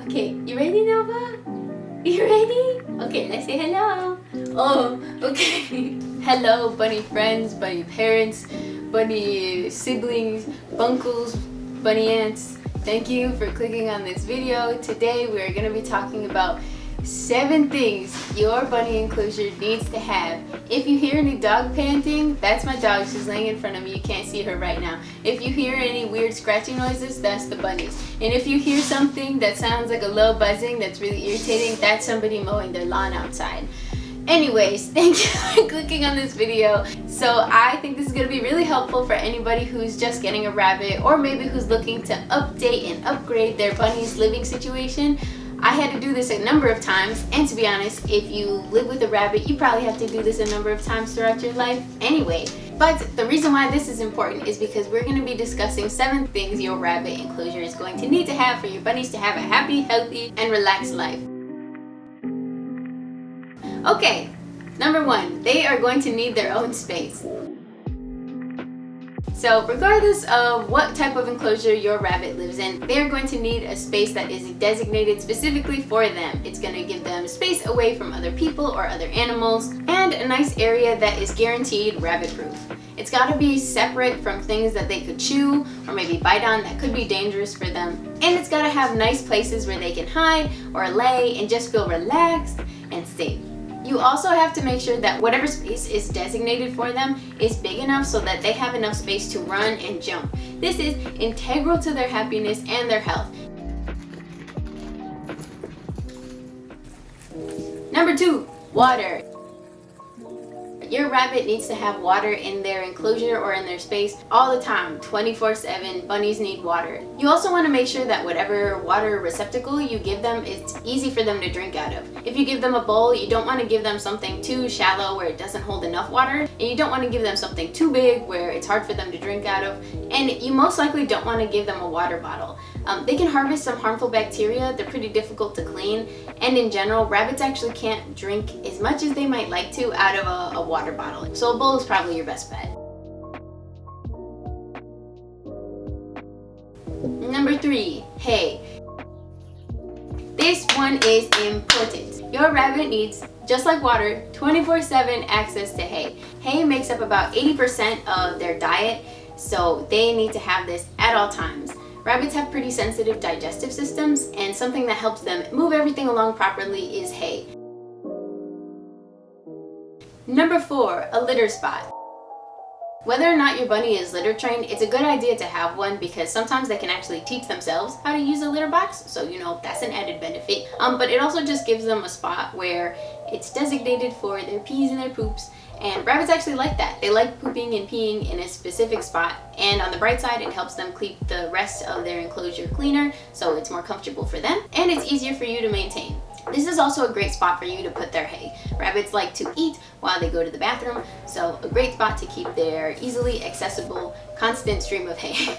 Okay, you ready, Nova? You ready? Okay, let's say hello. Oh, okay. Hello, bunny friends, bunny parents, bunny siblings, bunkles, bunny aunts. Thank you for clicking on this video. Today we are going to be talking about 7 things your bunny enclosure needs to have. If you hear any dog panting, that's my dog. She's laying in front of me. You can't see her right now. If you hear any weird scratching noises, that's the bunnies. And if you hear something that sounds like a low buzzing that's really irritating, that's somebody mowing their lawn outside. Anyways, thank you for clicking on this video. So I think this is going to be really helpful for anybody who's just getting a rabbit, or maybe who's looking to update and upgrade their bunny's living situation. I had to do this a number of times, and to be honest, if you live with a rabbit, you probably have to do this a number of times throughout your life anyway. But the reason why this is important is because we're going to be discussing 7 things your rabbit enclosure is going to need to have for your bunnies to have a happy, healthy, and relaxed life. Okay, number 1, they are going to need their own space. So regardless of what type of enclosure your rabbit lives in, they're going to need a space that is designated specifically for them. It's going to give them space away from other people or other animals, and a nice area that is guaranteed rabbit proof. It's got to be separate from things that they could chew or maybe bite on that could be dangerous for them. And it's got to have nice places where they can hide or lay and just feel relaxed and safe. You also have to make sure that whatever space is designated for them is big enough so that they have enough space to run and jump. This is integral to their happiness and their health. Number 2, water. Your rabbit needs to have water in their enclosure or in their space all the time, 24/7. Bunnies need water. You also want to make sure that whatever water receptacle you give them, it's easy for them to drink out of. If you give them a bowl, you don't want to give them something too shallow where it doesn't hold enough water, and you don't want to give them something too big where it's hard for them to drink out of, and you most likely don't want to give them a water bottle. They can harvest some harmful bacteria. They're pretty difficult to clean, and in general, rabbits actually can't drink as much as they might like to out of a water bottle. So a bowl is probably your best bet. Number 3, hay. This one is important. Your rabbit needs, just like water, 24/7 access to hay. Hay makes up about 80% of their diet, so they need to have this at all times. Rabbits have pretty sensitive digestive systems, and something that helps them move everything along properly is hay. Number 4, a litter spot. Whether or not your bunny is litter trained, it's a good idea to have one because sometimes they can actually teach themselves how to use a litter box, so that's an added benefit. But it also just gives them a spot where it's designated for their pees and their poops, and rabbits actually like that. They like pooping and peeing in a specific spot, and on the bright side, it helps them keep the rest of their enclosure cleaner, so it's more comfortable for them, and it's easier for you to maintain. This is also a great spot for you to put their hay. Rabbits like to eat while they go to the bathroom, so a great spot to keep their easily accessible, constant stream of hay.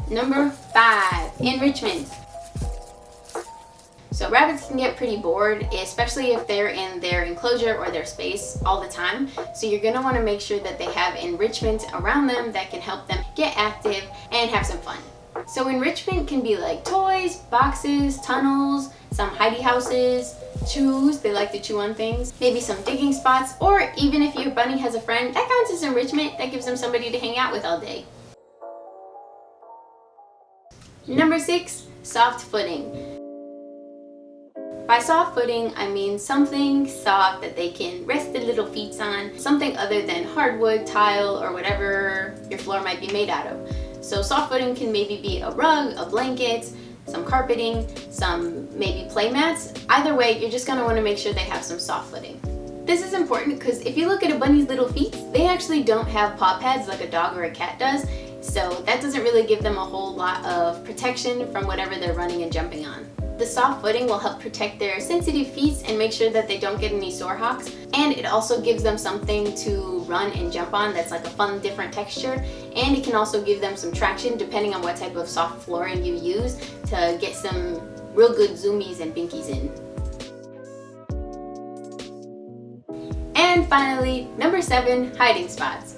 Number 5, enrichments. So rabbits can get pretty bored, especially if they're in their enclosure or their space all the time. So you're going to want to make sure that they have enrichment around them that can help them get active and have some fun. So enrichment can be like toys, boxes, tunnels, some hidey houses, chews, they like to chew on things, maybe some digging spots, or even if your bunny has a friend, that counts as enrichment. That gives them somebody to hang out with all day. Number 6, soft footing. By soft footing, I mean something soft that they can rest their little feet on, something other than hardwood, tile, or whatever your floor might be made out of. So soft footing can maybe be a rug, a blanket, some carpeting, some maybe play mats. Either way, you're just going to want to make sure they have some soft footing. This is important because if you look at a bunny's little feet, they actually don't have paw pads like a dog or a cat does. So that doesn't really give them a whole lot of protection from whatever they're running and jumping on. The soft footing will help protect their sensitive feet and make sure that they don't get any sore hocks. And it also gives them something to run and jump on that's like a fun, different texture. And it can also give them some traction depending on what type of soft flooring you use to get some real good zoomies and binkies in. And finally, number 7, hiding spots.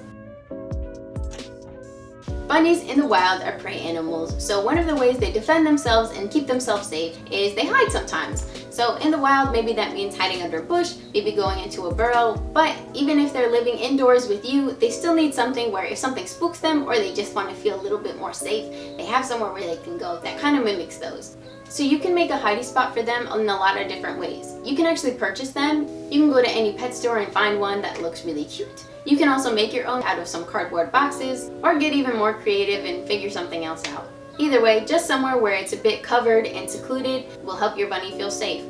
Bunnies in the wild are prey animals, so one of the ways they defend themselves and keep themselves safe is they hide sometimes. So in the wild, maybe that means hiding under a bush, maybe going into a burrow, but even if they're living indoors with you, they still need something where if something spooks them or they just want to feel a little bit more safe, they have somewhere where they can go that kind of mimics those. So you can make a hiding spot for them in a lot of different ways. You can actually purchase them. You can go to any pet store and find one that looks really cute. You can also make your own out of some cardboard boxes or get even more creative and figure something else out. Either way, just somewhere where it's a bit covered and secluded will help your bunny feel safe.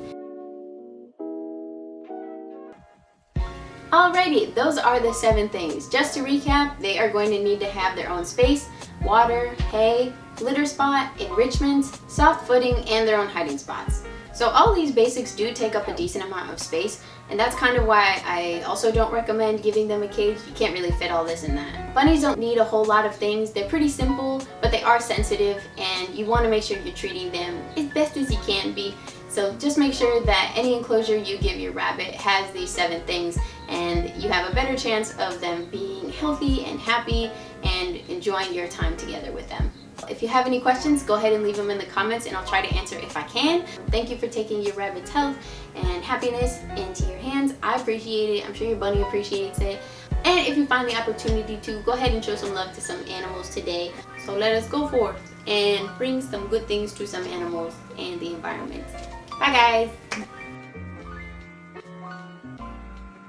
Alrighty, those are the 7 things. Just to recap, they are going to need to have their own space, water, hay, litter spot, enrichments, soft footing, and their own hiding spots. So all these basics do take up a decent amount of space, and that's kind of why I also don't recommend giving them a cage. You can't really fit all this in that. Bunnies don't need a whole lot of things. They're pretty simple, but they are sensitive, and you want to make sure you're treating them as best as you can be. So just make sure that any enclosure you give your rabbit has these 7 things, and you have a better chance of them being healthy and happy and enjoying your time together with them. If you have any questions, go ahead and leave them in the comments and I'll try to answer if I can. Thank you for taking your rabbit's health and happiness into your hands. I appreciate it. I'm sure your bunny appreciates it. And if you find the opportunity to, go ahead and show some love to some animals today. So let us go forth and bring some good things to some animals and the environment. Bye guys!